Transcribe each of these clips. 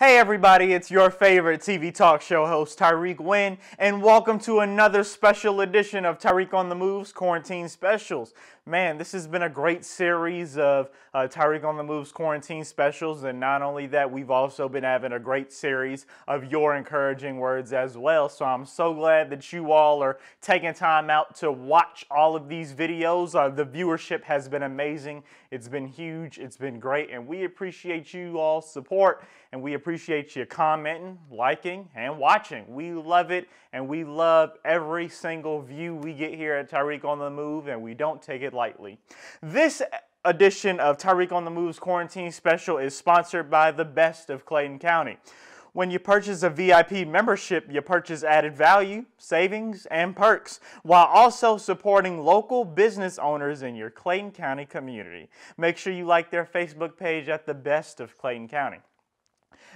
Hey everybody, it's your favorite TV talk show host, Tyrik, and welcome to another special edition of Tyrik on the Move's Quarantine Specials. Man, this has been a great series of Tyrik on the Move's Quarantine Specials, and not only that, we've also been having a great series of your encouraging words as well. So I'm so glad that you all are taking time out to watch all of these videos. The viewership has been amazing. It's been huge. It's been great, and we appreciate you all's support. And we appreciate you commenting, liking, and watching. We love it, and we love every single view we get here at Tyrik on the Move, and we don't take it lightly. This edition of Tyrik on the Move's Quarantine Special is sponsored by the best of Clayton County. When you purchase a VIP membership, you purchase added value, savings, and perks, while also supporting local business owners in your Clayton County community. Make sure you like their Facebook page at the best of Clayton County.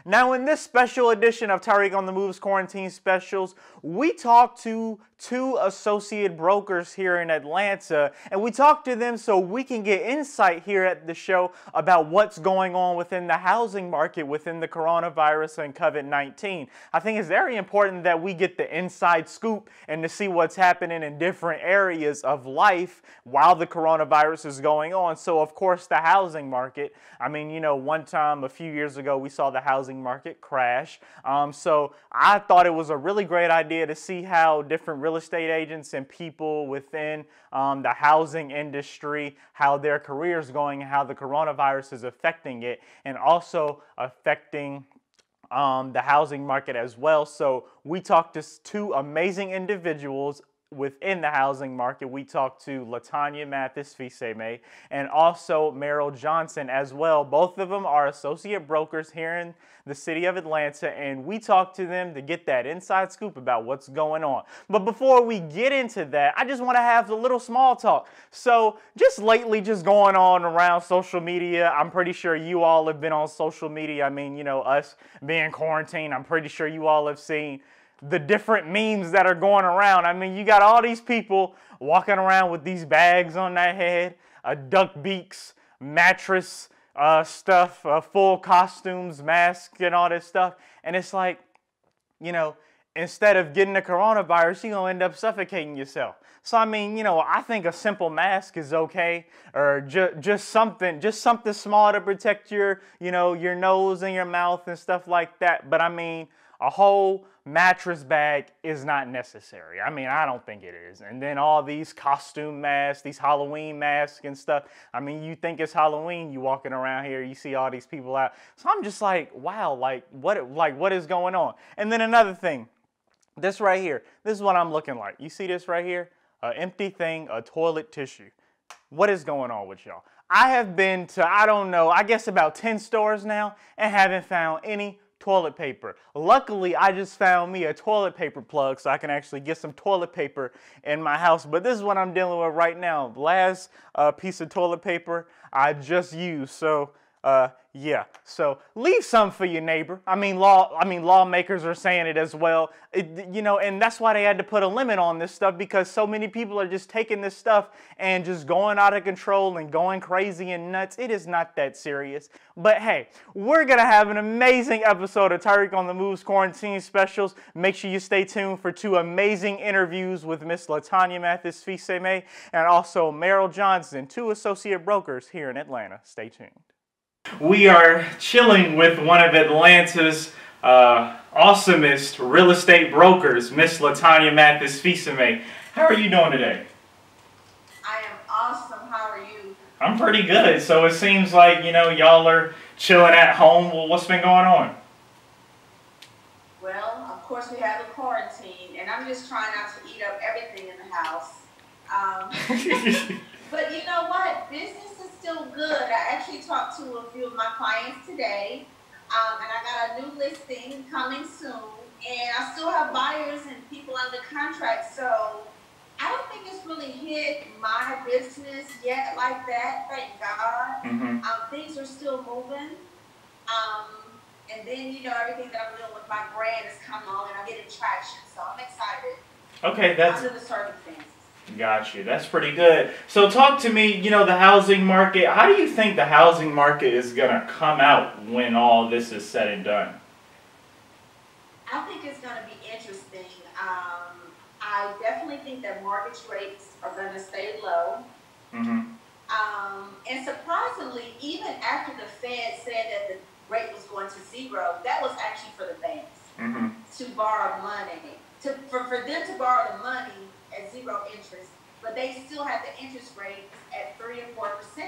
Now, in this special edition of Tyrik on the Move's Quarantine Specials, we talked to two associate brokers here in Atlanta, and we talked to them so we can get insight here at the show about what's going on within the housing market within the coronavirus and COVID-19. I think it's very important that we get the inside scoop and to see what's happening in different areas of life while the coronavirus is going on. So, of course, the housing market. I mean, you know, one time a few years ago, we saw the housing market crash. So I thought it was a really great idea to see how different real estate agents and people within the housing industry, how their careers going, and how the coronavirus is affecting it, and also affecting the housing market as well. So we talked to two amazing individuals within the housing market. We talked to Tonia, Fils-Aime, and also Merrill Johnson as well. Both of them are associate brokers here in the city of Atlanta, and we talked to them to get that inside scoop about what's going on. But before we get into that, I just want to have a little small talk. So just lately, just going on around social media, I'm pretty sure you all have been on social media. I mean, you know, us being quarantined, I'm pretty sure you all have seen the different memes that are going around. I mean, you got all these people walking around with these bags on their head, duck beaks, mattress stuff, full costumes, masks, and all this stuff. And it's like, you know, instead of getting the coronavirus, you're going to end up suffocating yourself. So, I mean, you know, I think a simple mask is okay, or just something small to protect your, you know, your nose and your mouth and stuff like that. But I mean, a whole mattress bag is not necessary. I mean, I don't think it is. And then all these costume masks, these Halloween masks and stuff. I mean, you think it's Halloween, you walking around here, you see all these people out. So I'm just like, wow, what is going on? And then another thing, this right here, this is what I'm looking like. You see this right here? An empty thing, a toilet tissue. What is going on with y'all? I have been to, I don't know, I guess about 10 stores now and haven't found any toilet paper. Luckily, I just found me a toilet paper plug so I can actually get some toilet paper in my house. But this is what I'm dealing with right now. Last piece of toilet paper I just used. So yeah, so leave some for your neighbor. I mean, lawmakers are saying it as well. You know, and that's why they had to put a limit on this stuff, because so many people are just taking this stuff and just going out of control and going crazy and nuts. It is not that serious. But hey, we're going to have an amazing episode of Tyrik on the Move's Quarantine Specials. Make sure you stay tuned for two amazing interviews with Miss Tonia, Fils-Aime, and also Merrill Johnson, two associate brokers here in Atlanta. Stay tuned. We are chilling with one of Atlanta's awesomest real estate brokers, Miss Tonia, Fils-Aime. How are you doing today? I am awesome. How are you? I'm pretty good. So it seems like, you know, y'all are chilling at home. Well, what's been going on? Well, of course we have the quarantine, and I'm just trying not to eat up everything in the house. But you know what? Business is still good. I actually talked to a few of my clients today, and I got a new listing coming soon, and I still have buyers and people under contract, so I don't think it's really hit my business yet like that, thank God. Mm-hmm. Things are still moving, and then, you know, everything that I'm doing with my brand is coming on, and I'm getting traction, so I'm excited. Okay, that's under the circumstances. Got you. That's pretty good. So talk to me, you know, the housing market. How do you think the housing market is going to come out when all this is said and done? I think it's going to be interesting. I definitely think that mortgage rates are going to stay low. Mm-hmm. And surprisingly, even after the Fed said that the rate was going to zero, that was actually for the banks to borrow money, for them to borrow the money at zero interest, but they still had the interest rates at 3 or 4%.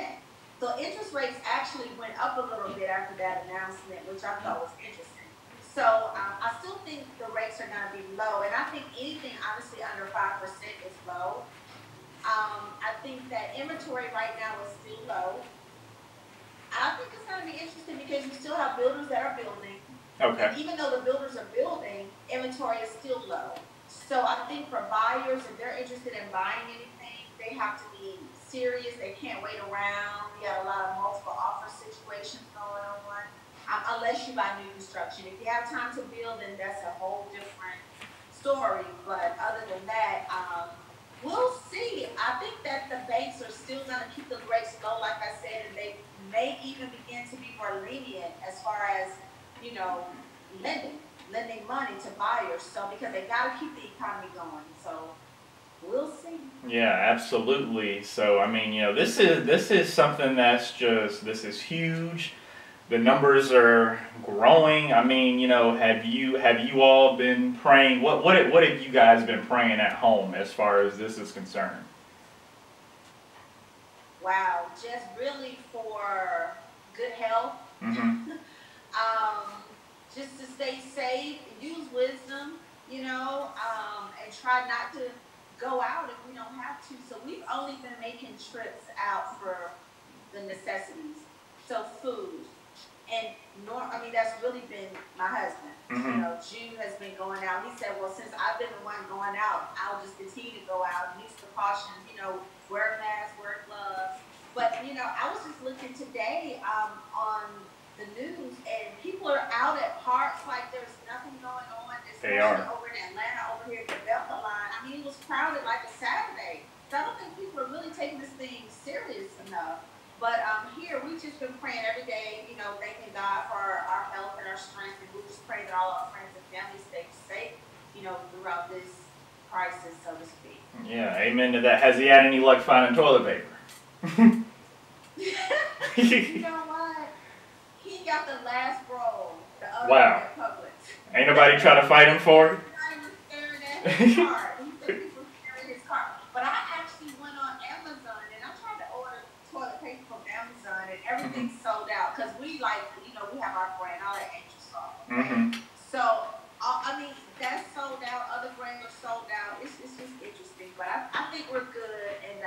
So interest rates actually went up a little bit after that announcement, which I thought was interesting. So I still think the rates are going to be low, and I think anything honestly under 5% is low. I think that inventory right now is still low. I think it's going to be interesting because you still have builders that are building. Okay. And even though the builders are building, inventory is still low. So I think for buyers, if they're interested in buying anything, they have to be serious. They can't wait around. We got a lot of multiple offer situations going on. Unless you buy new construction. If you have time to build, then that's a whole different story. But other than that, we'll see. I think that the banks are still going to keep the rates low, like I said, and they may even begin to be more lenient as far as, you know, lending money to buyers. So because they got to keep the economy going. So we'll see. Yeah, absolutely. So I mean, you know, this is something that's this is huge. The numbers are growing. I mean, you know, have you all been praying? What have you guys been praying at home as far as this is concerned? Wow, just really for good health. Mm-hmm. Just to stay safe, use wisdom, and try not to go out if we don't have to. So we've only been making trips out for the necessities. So food. And that's really been my husband. Jude has been going out. He said, well, since I've been the one going out, I'll just continue to go out and use precautions, wear masks, wear gloves. But, I was just looking today on the news, and people are out at parks like there's nothing going on. Especially over in Atlanta, over here at the Delta line. I mean, it was crowded like a Saturday. So I don't think people are really taking this thing serious enough. But here, we've just been praying every day, thanking God for our health and our strength. And we just pray that all our friends and family stay safe, throughout this crisis, so to speak. Yeah, amen to that. Has he had any luck finding toilet paper? You know what? He got the last roll. The other wow. at Publix. Ain't nobody try to fight him for it? He was staring at his card. He said people were staring at his card. But I actually went on Amazon and I tried to order toilet paper from Amazon and everything's sold out because we we have our brand, all that extra sauce. So, that's sold out. Other brands are sold out. It's just interesting. But I think we're good. And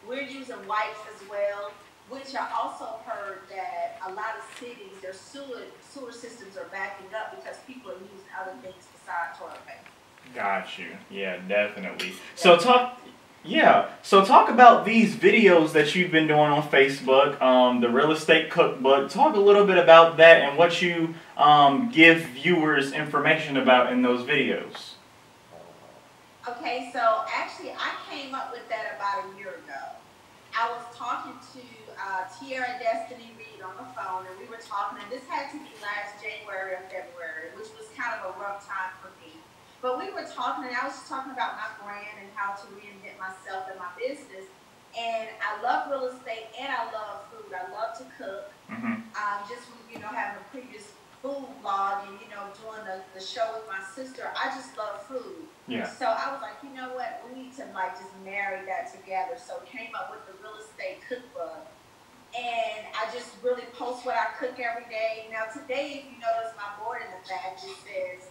we're using wipes as well, which I also heard that a lot of cities, their sewer systems are backing up because people are using other things besides toilet paper. Got you. Yeah, definitely. So talk about these videos that you've been doing on Facebook, the real estate cookbook. Talk a little bit about that and what you give viewers information about in those videos. Okay, so actually I came up with that about a year ago. I was talking to Tierra Destiny Reed on the phone, and we were talking, and this had to be last January or February, which was kind of a rough time for me. But we were talking, and I was just talking about my brand and how to reinvent myself and my business. And I love real estate, and I love food. I love to cook. Just from, having a previous food blog and, doing the show with my sister, I just love food. Yeah. So I was like, you know what, we need to just marry that together. So came up with the real estate cookbook. And I just really post what I cook every day. Now today, if you notice my board in the back, it says,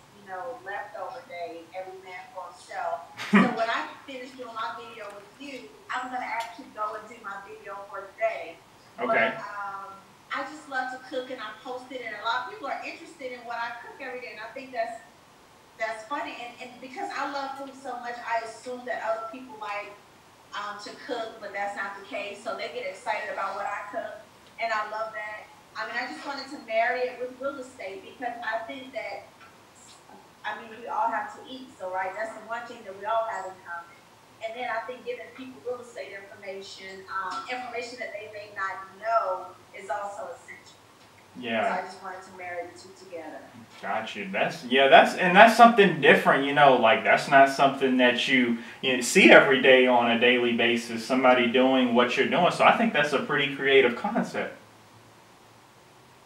leftover day, every man for himself. So when I finish doing my video with you, I'm going to actually go and do my video for today. Okay. But I just love to cook, and I post it, and a lot of people are interested in what I cook every day, and I think that's funny. And because I love food so much, I assume that other people like to cook, but that's not the case. So they get excited about what I cook, and I love that. I just wanted to marry it with real estate because I think that, we all have to eat. So, right, that's the one thing that we all have in common. And then I think giving people real estate information that they may not know is also essential. So Yeah. I just wanted to marry the two together. Got you. That's something different, like that's not something that you see every day on a daily basis, somebody doing what you're doing. So I think that's a pretty creative concept.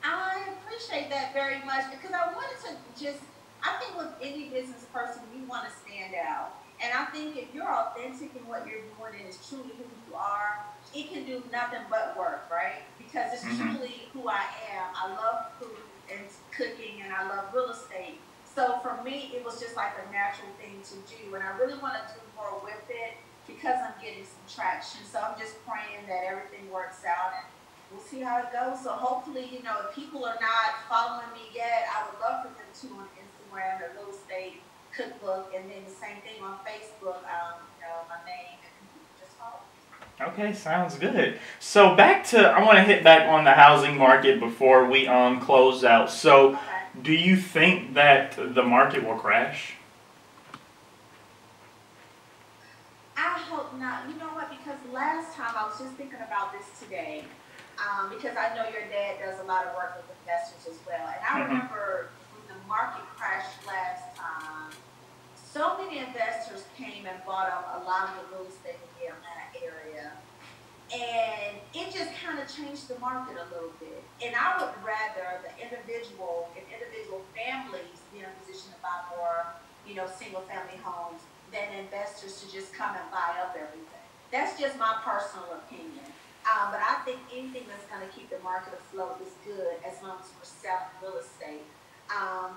I appreciate that very much because I wanted to just, I think with any business person, you want to stand out. And I think if you're authentic in what you're doing and it's truly who you are, it can do nothing but work, right? Because it's Hmm. truly who I am. I love food and cooking and I love real estate. So for me, it was just like a natural thing to do. And I really want to do more with it because I'm getting some traction. So I'm just praying that everything works out and we'll see how it goes. So hopefully, if people are not following me yet, I would love for them to on Instagram at Real Estate Cookbook, and then the same thing on Facebook. My name, and people can just follow me. Okay, sounds good. So I want to hit back on the housing market before we close out. So, Okay. do you think that the market will crash? I hope not. You know what? Because last time I was just thinking about this today, because I know your dad does a lot of work with investors as well, and I Hmm. remember when the market crashed last time. So many investors came and bought up a lot of the real estate in the Atlanta area. And it just kind of changed the market a little bit. And I would rather the individual families be in a position to buy more, single family homes than investors to just come and buy up everything. That's just my personal opinion. But I think anything that's going to keep the market afloat is good as long as we're selling real estate.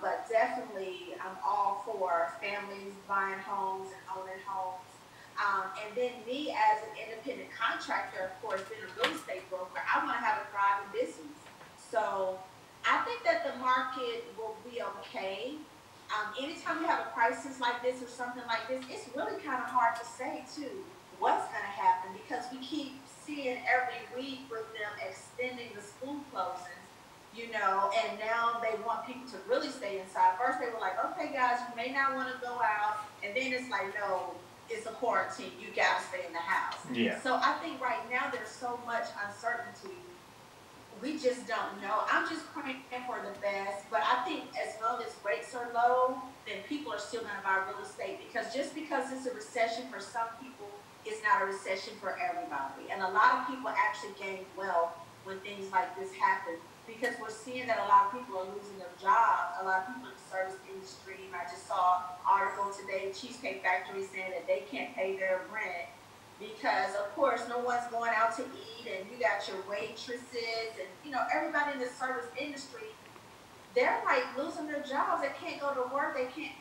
But definitely, I'm all for families buying homes and owning homes. And then me as an independent contractor, of course, being a real estate broker, I want to have a thriving business. So I think that the market will be okay. Anytime you have a crisis like this or something like this, it's really kind of hard to say too what's going to happen because we keep seeing every week with them extending the school closings. And now they want people to really stay inside. First, they were like, okay, guys, you may not want to go out. And then it's like, no, it's a quarantine. You got to stay in the house. Yeah. So I think right now there's so much uncertainty. We just don't know. I'm just praying for the best. But I think as long as rates are low, then people are still going to buy real estate because it's a recession for some people, it's not a recession for everybody. And a lot of people actually gain wealth when things like this happen because we're seeing that a lot of people are losing their jobs. A lot of people in the service industry. I just saw an article today, Cheesecake Factory saying that they can't pay their rent because of course no one's going out to eat and you got your waitresses and everybody in the service industry, they're like losing their jobs. They can't go to work. They can't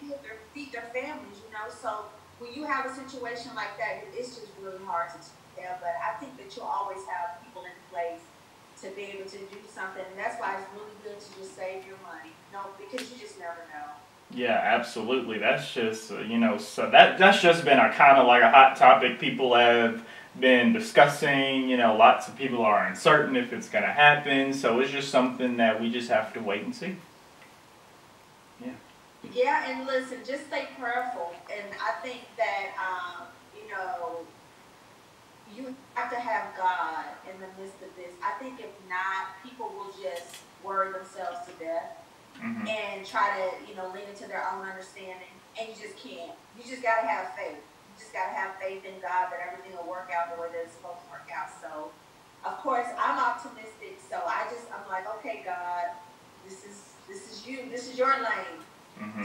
feed their families. So when you have a situation like that, it's just really hard to tell. But I think that you'll always have people in place to be able to do something. And that's why it's really good to just save your money. No, because you just never know. Yeah, absolutely. That's just so that's just been a kind of like a hot topic people have been discussing. Lots of people are uncertain if it's going to happen. So it's just something that we just have to wait and see. Yeah. Yeah, and listen, just stay prayerful. And I think that you have to have God in the midst of this. I think if not, people will just worry themselves to death Hmm. and try to, lean into their own understanding. And you just can't. You just got to have faith. You just got to have faith in God that everything will work out the way that it's supposed to work out. So, of course, I'm optimistic. So I'm like, okay, God, this is you. This is your lane. Hmm.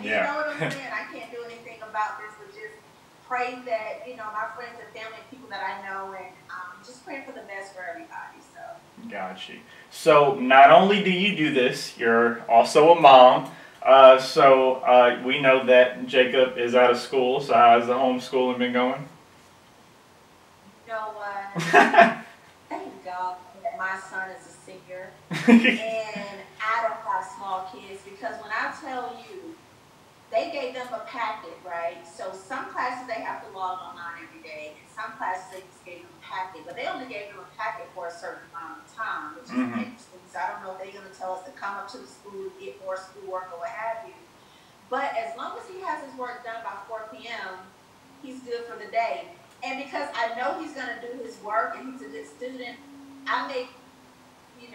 You Yeah. know what I'm saying? I can't do anything about this, but just pray that my friends and family, people that I know, and just praying for the best for everybody. So. Got you. So not only do you do this, you're also a mom. We know that Jacob is out of school. So how's the homeschooling been going? You know what? Thank God that my son is a senior and I don't have small kids because when I tell you, they gave them a packet, right? So some classes they have to log online every day, and some classes they just gave them a packet, but they only gave them a packet for a certain amount of time, which is Hmm. interesting. So I don't know if they're going to tell us to come up to the school to get more schoolwork or what have you. But as long as he has his work done by 4 p.m., he's good for the day. And because I know he's going to do his work and he's a good student, I make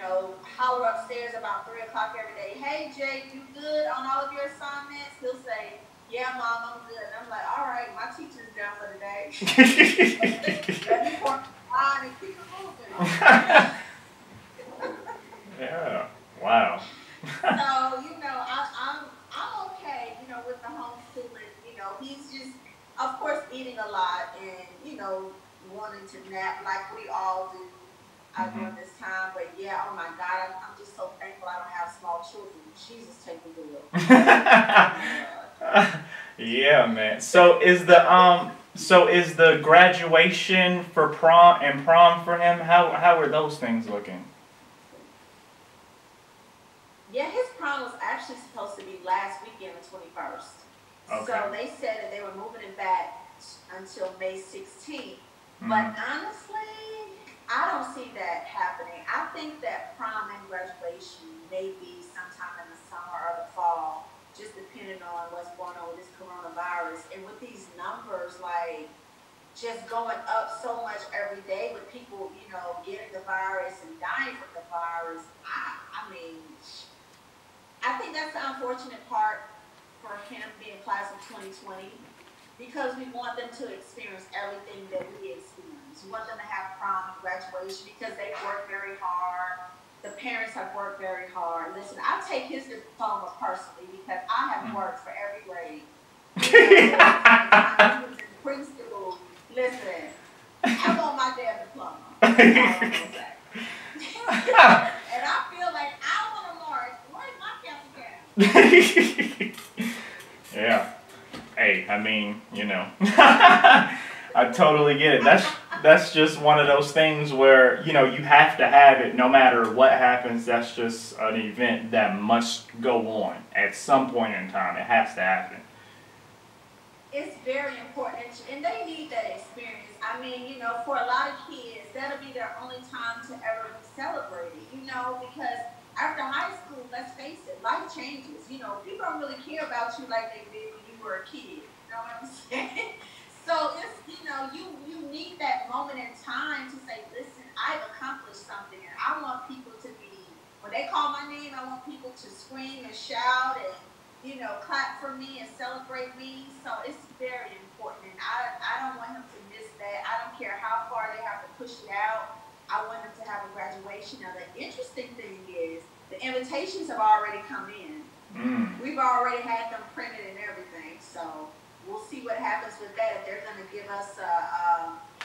holler upstairs about 3 o'clock every day. Hey, Jake, you good on all of your assignments? He'll say, yeah, Mom, I'm good. And I'm like, all right, my teacher's down for the day. Let me pour mine and keep it moving. Yeah. Wow. So, I'm okay, with the homeschooling. He's just, of course, eating a lot and, wanting to nap like we all do during this time. But yeah, oh my God, I'm just so thankful I don't have small children. Jesus, take the wheel. Yeah, man. So is the graduation for prom for him? How are those things looking? Yeah, his prom was actually supposed to be last weekend, the 21st. Okay. So they said that they were moving it back until May 16th. But honestly, I don't see that happening. I think that prom and graduation may be sometime in the summer or the fall, just depending on what's going on with this coronavirus. And with these numbers, like, just going up so much every day with people, getting the virus and dying from the virus, I mean, I think that's the unfortunate part for him being class of 2020, because we want them to experience everything that we experience. We want them to have prom and graduation because they work very hard. The parents have worked very hard. Listen, I take his diploma personally because I have worked for every grade. When I was in preschool, listen, I want my damn diploma. That's all I'm gonna say. And I feel like I want to march. Where's my council gown? Yeah. Hey, I mean, I totally get it. That's just one of those things where, you have to have it no matter what happens. That's just an event that must go on at some point in time. It has to happen. It's very important, and they need that experience. I mean, for a lot of kids, that'll be their only time to ever be celebrated, because after high school, let's face it, life changes. People don't really care about you like they did when you were a kid. You know what I'm saying? So it's, you need that moment in time to say, listen, I've accomplished something, and I want people to be, when they call my name, I want people to scream and shout and, clap for me and celebrate me. So it's very important, and I don't want him to miss that. I don't care how far they have to push it out. I want him to have a graduation. Now, the interesting thing is the invitations have already come in. We've already had them printed and everything. So we'll see what happens with that. If they're going to give us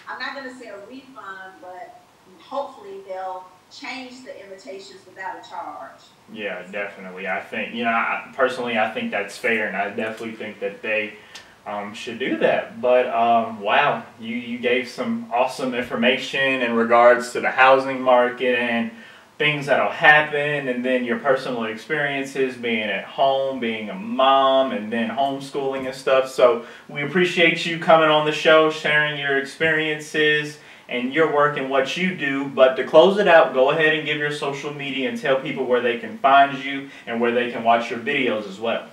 I'm not going to say a refund, but hopefully they'll change the invitations without a charge. Yeah, definitely. I think, personally, I think that's fair, and I definitely think that they should do that. But wow, you gave some awesome information in regards to the housing market and things that'll happen, and then your personal experiences being at home, being a mom, and then homeschooling and stuff. So we appreciate you coming on the show, sharing your experiences and your work and what you do. But to close it out, go ahead and give your social media and tell people where they can find you and where they can watch your videos as well.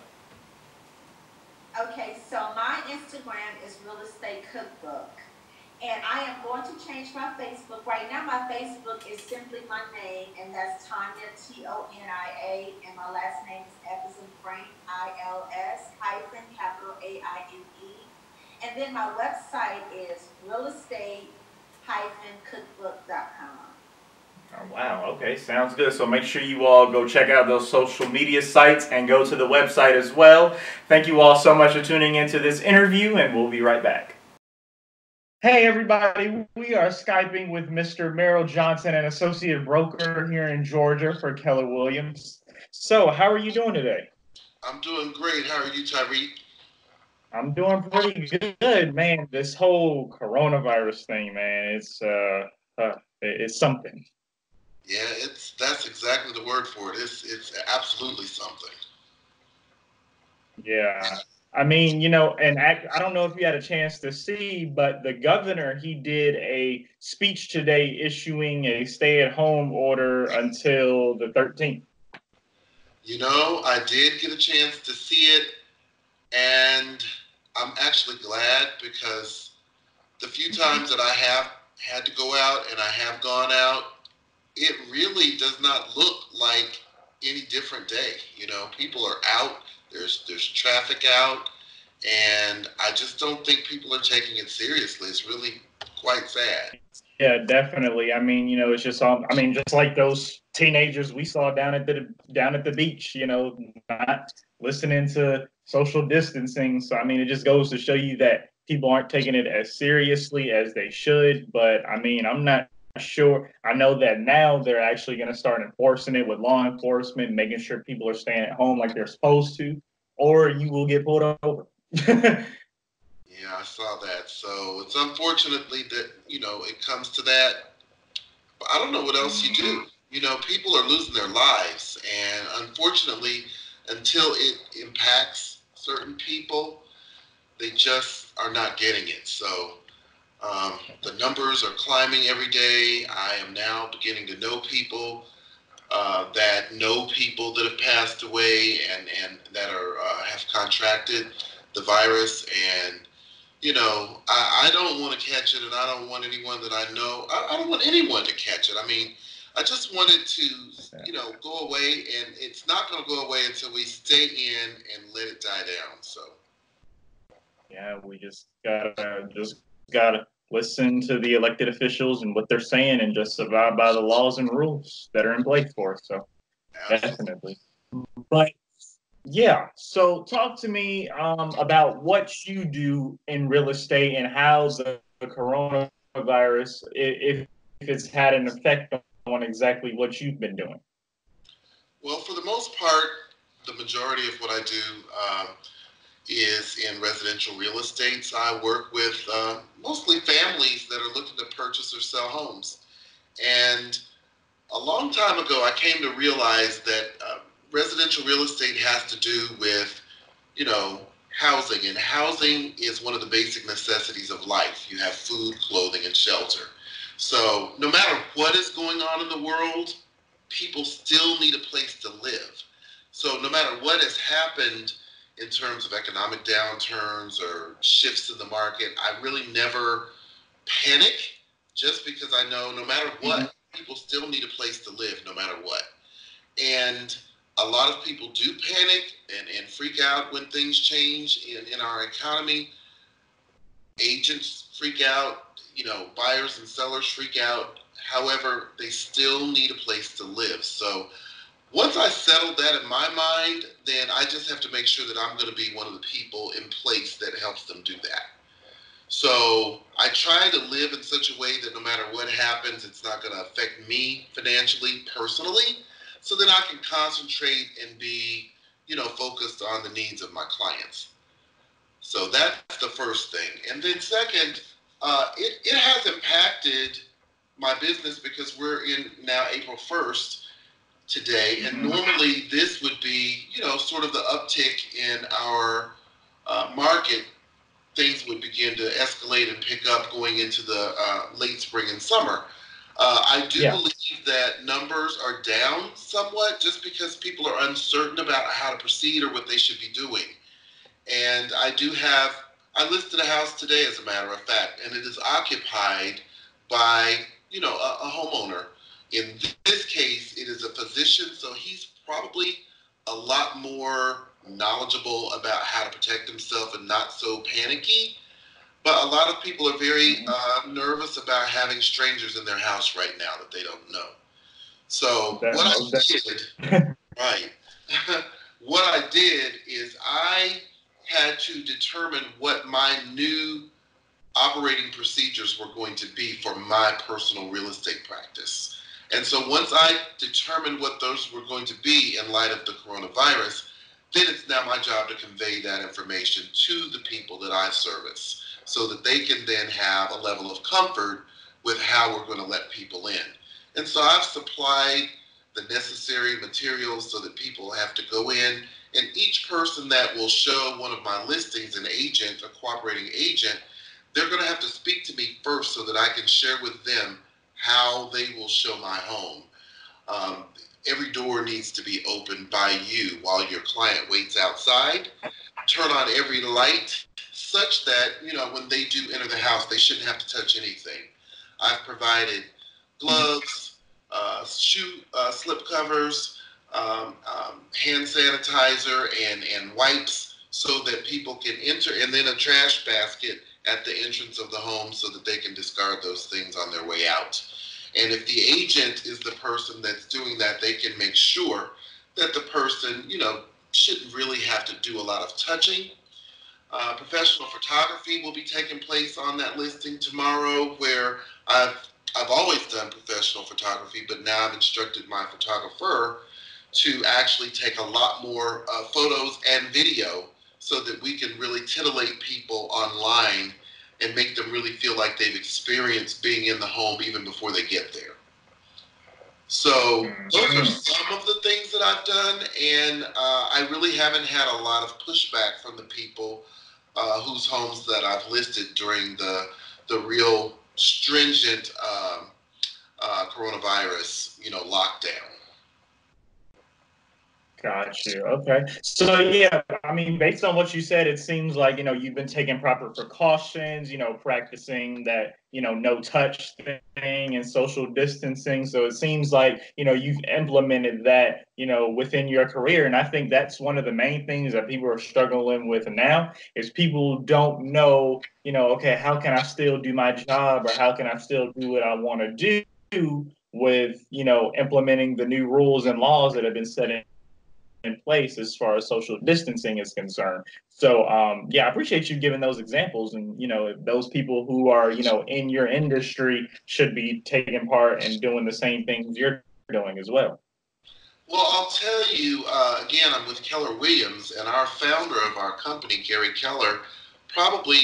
Okay, so my Instagram is Real Estate Cookbook. And I am going to change my Facebook. Right now, my Facebook is simply my name, and that's Tonia, Tonia, and my last name is F as in Frank, ILS, hyphen, capital AINE. And then my website is realestate-cookbook.com. Oh, wow, okay, sounds good. So make sure you all go check out those social media sites and go to the website as well. Thank you all so much for tuning into this interview, and we'll be right back. Hey everybody, we are Skyping with Mr. Merrill Johnson, an associate broker here in Georgia for Keller Williams. So, how are you doing today? I'm doing great. How are you, Tyrik? I'm doing pretty good, man. This whole coronavirus thing, man, it's something. Yeah, that's exactly the word for it. It's absolutely something. Yeah. I mean, and I don't know if you had a chance to see, but the governor, he did a speech today issuing a stay-at-home order until the 13th. I did get a chance to see it, and I'm actually glad because the few times that I have had to go out and I have gone out, it really does not look like any different day. You know, people are out. There's traffic out, and I just don't think people are taking it seriously. It's really quite sad. Yeah, definitely. I mean, it's just all. I mean, just like those teenagers we saw down at the beach. Not listening to social distancing. So I mean, it just goes to show you that people aren't taking it as seriously as they should. But I mean, I'm not sure. I know that now they're actually going to start enforcing it with law enforcement, making sure people are staying at home like they're supposed to, or you will get pulled over. Yeah, I saw that. So it's unfortunately that, it comes to that. But I don't know what else you do. You know, people are losing their lives. And unfortunately, until it impacts certain people, they just are not getting it. So the numbers are climbing every day. I am now beginning to know people that know people that have passed away and that are have contracted the virus. And I don't want to catch it, and I don't want anyone that I know. I don't want anyone to catch it. I mean, I just want it to, go away, and it's not going to go away until we stay in and let it die down. So, Yeah, we just gotta listen to the elected officials and what they're saying, and just abide by the laws and rules that are in place for us. So absolutely. definitely. But yeah, so talk to me about what you do in real estate and how the coronavirus, if it's had an effect on exactly what you've been doing. Well, for the most part, the majority of what I do is in residential real estate. So I work with mostly families that are looking to purchase or sell homes. And a long time ago, I came to realize that residential real estate has to do with, you know, housing. And housing is one of the basic necessities of life. You have food, clothing, and shelter. So no matter what is going on in the world, people still need a place to live. So no matter what has happened in terms of economic downturns or shifts in the market, I really never panic, just because I know no matter Mm-hmm. what, people still need a place to live no matter what. And a lot of people do panic and freak out when things change in our economy. Agents freak out, buyers and sellers freak out. However, they still need a place to live. So once I settle that in my mind, then I just have to make sure that I'm going to be one of the people in place that helps them do that. So I try to live in such a way that no matter what happens, it's not going to affect me financially, personally, so that I can concentrate and be, focused on the needs of my clients. So that's the first thing. And then second, it has impacted my business because we're in now April 1st today, and Mm-hmm. normally this would be, sort of the uptick in our market. Things would begin to escalate and pick up going into the late spring and summer. I do Yeah. believe that numbers are down somewhat just because people are uncertain about how to proceed or what they should be doing. And I listed a house today, as a matter of fact, and it is occupied by, a homeowner. In this case, it is a physician, so he's probably a lot more knowledgeable about how to protect himself and not so panicky. But a lot of people are very Mm-hmm. nervous about having strangers in their house right now that they don't know. So That what I most did, definitely. right, what I did is I had to determine what my new operating procedures were going to be for my personal real estate practice. And so once I determined what those were going to be in light of the coronavirus, then it's now my job to convey that information to the people that I service so that they can then have a level of comfort with how we're going to let people in. And so I've supplied the necessary materials so that people have to go in, and each person that will show one of my listings, an agent, a cooperating agent, they're going to have to speak to me first so that I can share with them how they will show my home. Um, every door needs to be opened by you while your client waits outside. Turn on every light such that, when they do enter the house, they shouldn't have to touch anything. I've provided Mhm. gloves, shoe slip covers, hand sanitizer, and wipes so that people can enter, and then a trash basket at the entrance of the home so that they can discard those things on their way out. And if the agent is the person that's doing that, they can make sure that the person, shouldn't really have to do a lot of touching. Professional photography will be taking place on that listing tomorrow, where I've always done professional photography, but now I've instructed my photographer to actually take a lot more photos and video so that we can really titillate people online and make them really feel like they've experienced being in the home even before they get there. So those are some of the things that I've done, and I really haven't had a lot of pushback from the people whose homes that I've listed during the real stringent coronavirus, lockdown. Got you. Okay. So yeah, I mean, based on what you said, it seems like, you've been taking proper precautions, practicing that, no touch thing and social distancing. So it seems like, you've implemented that, within your career. And I think that's one of the main things that people are struggling with now is people don't know, okay, how can I still do my job, or how can I still do what I want to do with, implementing the new rules and laws that have been set in place as far as social distancing is concerned. So, yeah, I appreciate you giving those examples. And, those people who are, in your industry should be taking part and doing the same things you're doing as well. Well, I'll tell you, again, I'm with Keller Williams, and our founder of our company, Gary Keller, probably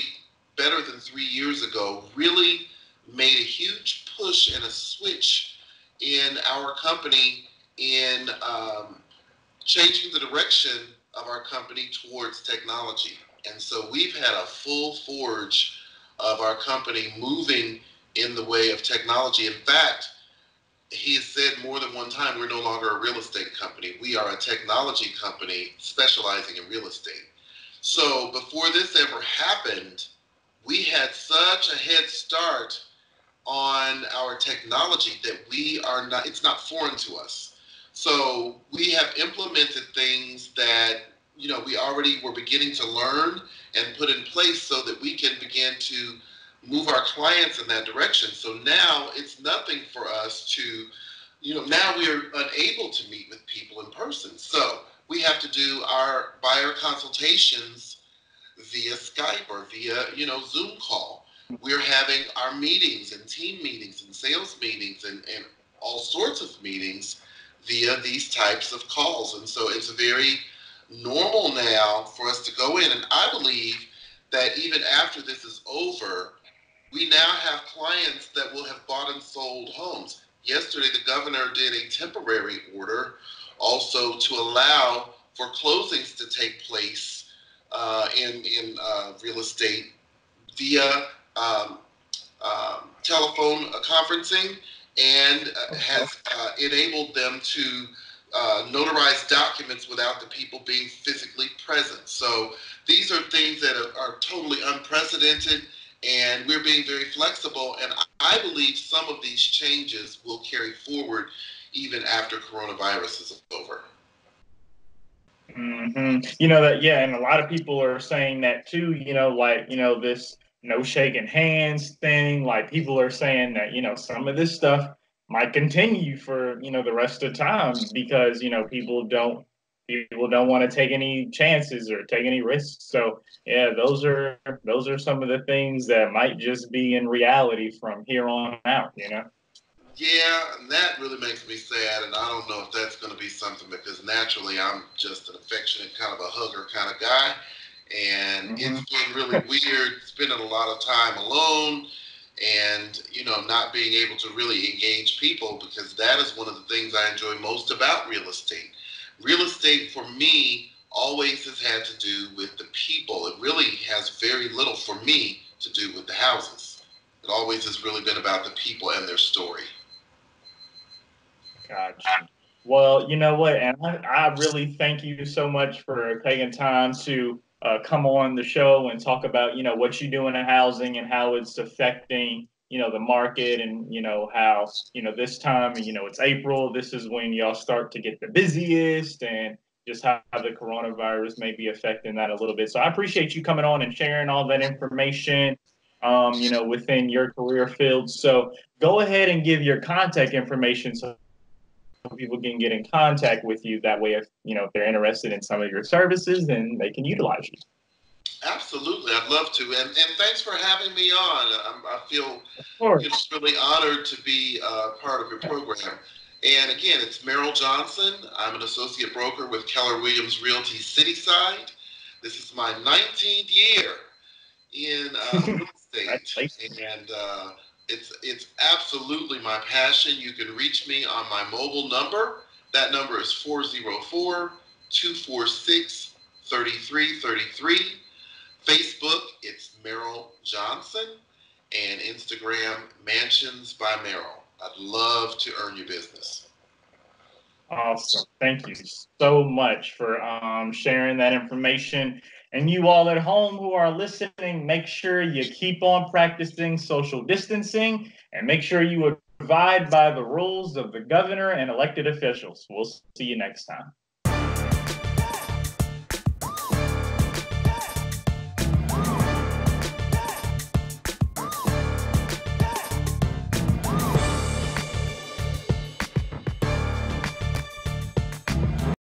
better than 3 years ago, really made a huge push and a switch in our company in changing the direction of our company towards technology. And so we've had a full forge of our company moving in the way of technology. In fact, he has said more than one time, we're no longer a real estate company. We are a technology company specializing in real estate. So before this ever happened, we had such a head start on our technology that it's not foreign to us. So we have implemented things that, we already were beginning to learn and put in place so that we can begin to move our clients in that direction. So now it's nothing for us to, now we're unable to meet with people in person. So we have to do our buyer consultations via Skype or via, Zoom call. We're having our meetings and team meetings and sales meetings and all sorts of meetings via these types of calls. And so it's very normal now for us to go in. And I believe that even after this is over, we now have clients that will have bought and sold homes. Yesterday, the governor did a temporary order also to allow for closings to take place in real estate via telephone conferencing, and has enabled them to notarize documents without the people being physically present. So these are things that are totally unprecedented, and we're being very flexible. And I believe some of these changes will carry forward even after coronavirus is over. That, yeah, and a lot of people are saying that too, this no shaking hands thing, like people are saying that, some of this stuff might continue for, the rest of time because, people don't want to take any chances or take any risks. So yeah, those are some of the things that might just be in reality from here on out, Yeah, and that really makes me sad, and I don't know if that's going to be something, because naturally I'm just an affectionate kind of a hugger kind of guy, and it's been really weird spending a lot of time alone and, not being able to really engage people, because that is one of the things I enjoy most about real estate. Real estate for me always has had to do with the people. It really has very little for me to do with the houses. It always has really been about the people and their story. Gotcha. Well, you know what? And I really thank you so much for taking time to come on the show and talk about, what you do in the housing and how it's affecting, the market and, how, this time, it's April, this is when y'all start to get the busiest, and just how the coronavirus may be affecting that a little bit. So I appreciate you coming on and sharing all that information, within your career field. So go ahead and give your contact information so people can get in contact with you. That way, if they're interested in some of your services, then they can utilize you. Absolutely, I'd love to, and thanks for having me on. I feel Sure. really honored to be part of your program. And again, it's Merrill Johnson. I'm an associate broker with Keller Williams Realty Cityside. This is my 19th year in real estate, and it's absolutely my passion. You can reach me on my mobile number. That number is 404-246-3333. Facebook, it's Merrill Johnson, and Instagram, Mansions by Merrill. I'd love to earn your business. Awesome. Thank you so much for sharing that information. And you all at home who are listening, make sure you keep on practicing social distancing and make sure you abide by the rules of the governor and elected officials. We'll see you next time.